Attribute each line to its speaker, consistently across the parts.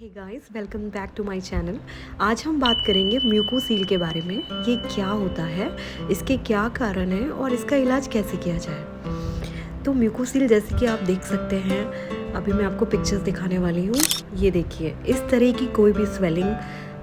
Speaker 1: Hey guys, welcome back to my channel. आज हम बात करेंगे म्यूकोसील के बारे में। ये क्या होता है, इसके क्या कारण है और इसका इलाज कैसे किया जाए। तो म्यूकोसील जैसे कि आप देख सकते हैं, अभी मैं आपको पिक्चर्स दिखाने वाली हूँ। ये देखिए, इस तरह की कोई भी स्वेलिंग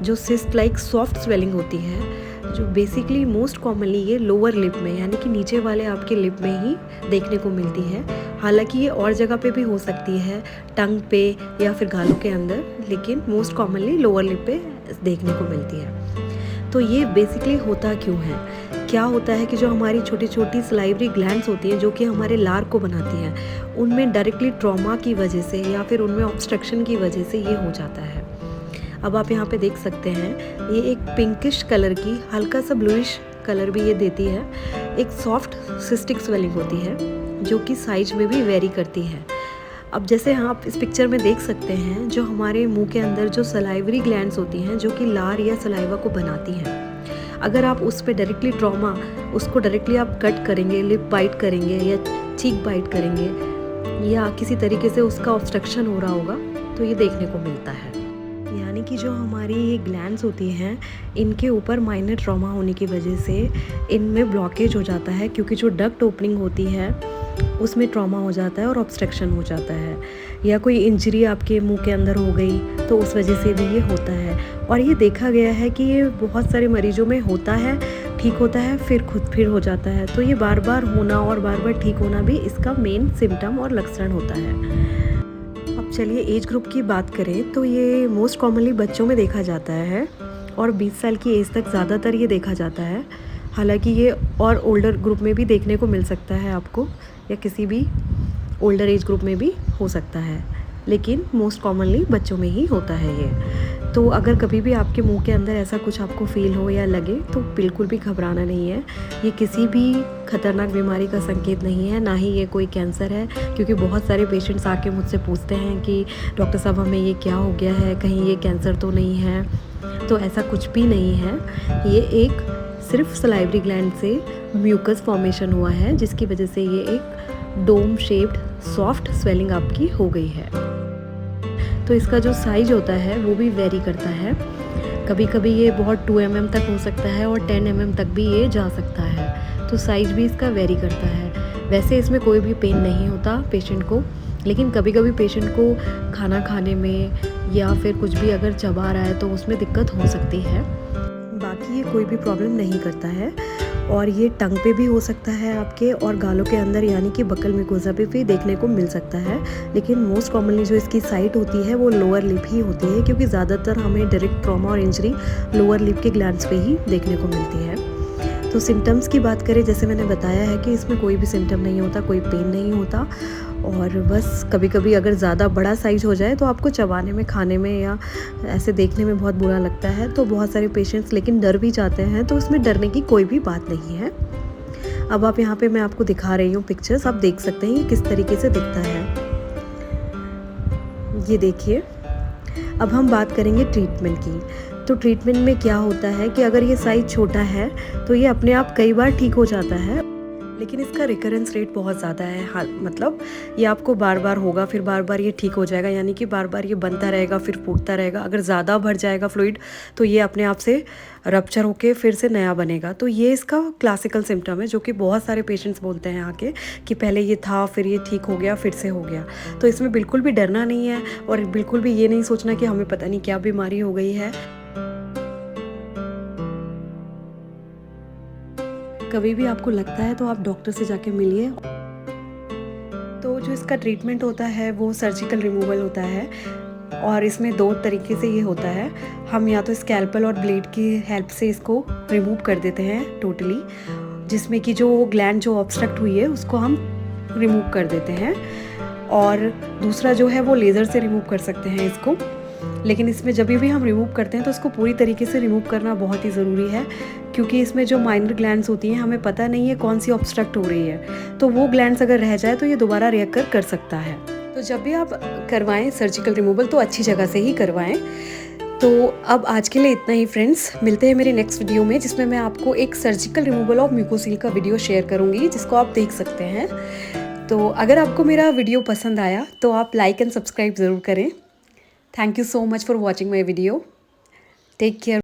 Speaker 1: जो सिस्ट लाइक सॉफ्ट स्वेलिंग होती है, जो बेसिकली मोस्ट कॉमनली ये लोअर लिप में यानी कि नीचे वाले आपके लिप में ही देखने को मिलती है। हालांकि ये और जगह पे भी हो सकती है, टंग पे या फिर गालों के अंदर, लेकिन मोस्ट कॉमनली लोअर लिप पे देखने को मिलती है। तो ये बेसिकली होता क्यों है? क्या होता है कि जो हमारी छोटी छोटी सलाइवरी ग्लैंड्स होती हैं जो कि हमारे लार को बनाती हैं, उनमें डायरेक्टली ट्रॉमा की वजह से या फिर उनमें ऑब्स्ट्रक्शन की वजह से ये हो जाता है। अब आप यहाँ पे देख सकते हैं, ये एक पिंकिश कलर की हल्का सा ब्लूइश कलर भी ये देती है। एक सॉफ्ट सिस्टिक स्वेलिंग होती है जो कि साइज में भी वेरी करती है। अब जैसे आप इस पिक्चर में देख सकते हैं, जो हमारे मुंह के अंदर जो सलाइवरी ग्लैंड्स होती हैं जो कि लार या सलाइवा को बनाती हैं, अगर आप उस पर डायरेक्टली ट्रॉमा, उसको डायरेक्टली आप कट करेंगे, लिप बाइट करेंगे या चीक बाइट करेंगे या किसी तरीके से उसका ऑब्स्ट्रक्शन हो रहा होगा, तो ये देखने को मिलता है। यानी कि जो हमारी ये ग्लैंड्स होती हैं, इनके ऊपर माइनर ट्रॉमा होने की वजह से इनमें ब्लॉकेज हो जाता है, क्योंकि जो डक्ट ओपनिंग होती है उसमें ट्रॉमा हो जाता है और ऑब्स्ट्रक्शन हो जाता है, या कोई इंजरी आपके मुंह के अंदर हो गई तो उस वजह से भी ये होता है। और ये देखा गया है कि ये बहुत सारे मरीजों में होता है, ठीक होता है, फिर हो जाता है। तो ये बार बार होना और बार बार ठीक होना भी इसका मेन सिम्टम और लक्षण होता है। अब चलिए एज ग्रुप की बात करें तो ये मोस्ट कॉमनली बच्चों में देखा जाता है और 20 साल की एज तक ज़्यादातर ये देखा जाता है। हालांकि ये और ओल्डर ग्रुप में भी देखने को मिल सकता है आपको, या किसी भी ओल्डर एज ग्रुप में भी हो सकता है, लेकिन मोस्ट कॉमनली बच्चों में ही होता है ये। तो अगर कभी भी आपके मुंह के अंदर ऐसा कुछ आपको फील हो या लगे तो बिल्कुल भी घबराना नहीं है। ये किसी भी खतरनाक बीमारी का संकेत नहीं है, ना ही ये कोई कैंसर है, क्योंकि बहुत सारे पेशेंट्स आके मुझसे पूछते हैं कि डॉक्टर साहब हमें ये क्या हो गया है, कहीं ये कैंसर तो नहीं है। तो ऐसा कुछ भी नहीं है। ये एक सिर्फ सलाइवरी ग्लैंड से म्यूकस फॉर्मेशन हुआ है, जिसकी वजह से ये एक डोम शेप्ड सॉफ्ट स्वेलिंग आपकी हो गई है। तो इसका जो साइज होता है वो भी वेरी करता है। कभी कभी ये बहुत 2 mm तक हो सकता है और 10 mm तक भी ये जा सकता है। तो साइज भी इसका वेरी करता है। वैसे इसमें कोई भी पेन नहीं होता पेशेंट को, लेकिन कभी कभी पेशेंट को खाना खाने में या फिर कुछ भी अगर चबा रहा है तो उसमें दिक्कत हो सकती है। बाकी ये कोई भी प्रॉब्लम नहीं करता है। और ये टंग पे भी हो सकता है आपके, और गालों के अंदर यानी कि बकल मिकोजा पे भी देखने को मिल सकता है। लेकिन मोस्ट कॉमनली जो इसकी साइट होती है वो लोअर लिप ही होती है, क्योंकि ज़्यादातर हमें डायरेक्ट ट्रॉमा और इंजरी लोअर लिप के ग्लैंड्स पे ही देखने को मिलती है। तो सिम्टम्स की बात करें, जैसे मैंने बताया है कि इसमें कोई भी सिम्टम नहीं होता, कोई पेन नहीं होता, और बस कभी कभी अगर ज़्यादा बड़ा साइज हो जाए तो आपको चबाने में, खाने में या ऐसे देखने में बहुत बुरा लगता है। तो बहुत सारे पेशेंट्स लेकिन डर भी जाते हैं, तो उसमें डरने की कोई भी बात नहीं है। अब आप यहाँ पे मैं आपको दिखा रही हूँ पिक्चर्स, आप देख सकते हैं ये किस तरीके से दिखता है। ये देखिए। अब हम बात करेंगे ट्रीटमेंट की। तो ट्रीटमेंट में क्या होता है कि अगर ये साइज छोटा है तो ये अपने आप कई बार ठीक हो जाता है, लेकिन इसका रिकरेंस रेट बहुत ज़्यादा है। हाँ, मतलब ये आपको बार बार होगा, फिर बार बार ये ठीक हो जाएगा, यानी कि बार बार ये बनता रहेगा, फिर फूटता रहेगा। अगर ज़्यादा भर जाएगा फ्लूइड तो ये अपने आप से रप्चर होके फिर से नया बनेगा। तो ये इसका क्लासिकल सिम्टम है, जो कि बहुत सारे पेशेंट्स बोलते हैं आके कि पहले ये था, फिर ये ठीक हो गया, फिर से हो गया। तो इसमें बिल्कुल भी डरना नहीं है और बिल्कुल भी ये नहीं सोचना कि हमें पता नहीं क्या बीमारी हो गई है। कभी भी आपको लगता है तो आप डॉक्टर से जाके मिलिए। तो जो इसका ट्रीटमेंट होता है वो सर्जिकल रिमूवल होता है, और इसमें 2 तरीके से ये होता है। हम या तो स्कैल्पल और ब्लेड की हेल्प से इसको रिमूव कर देते हैं टोटली, जिसमें कि जो ग्लैंड जो ऑब्स्ट्रक्ट हुई है उसको हम रिमूव कर देते हैं, और दूसरा जो है वो लेज़र से रिमूव कर सकते हैं इसको। लेकिन इसमें जब भी हम रिमूव करते हैं तो इसको पूरी तरीके से रिमूव करना बहुत ही ज़रूरी है, क्योंकि इसमें जो माइनर ग्लैंड्स होती हैं हमें पता नहीं है कौन सी ऑब्स्ट्रक्ट हो रही है। तो वो ग्लैंड्स अगर रह जाए तो ये दोबारा रिअकर कर सकता है। तो जब भी आप करवाएं सर्जिकल रिमूवल तो अच्छी जगह से ही करवाएं। तो अब आज के लिए इतना ही फ्रेंड्स, मिलते हैं मेरे नेक्स्ट वीडियो में, जिसमें मैं आपको एक सर्जिकल रिमूवल ऑफ म्यूकोसील का वीडियो शेयर करूँगी, जिसको आप देख सकते हैं। तो अगर आपको मेरा वीडियो पसंद आया तो आप लाइक एंड सब्सक्राइब ज़रूर करें। Thank you so much for watching my video. Take care.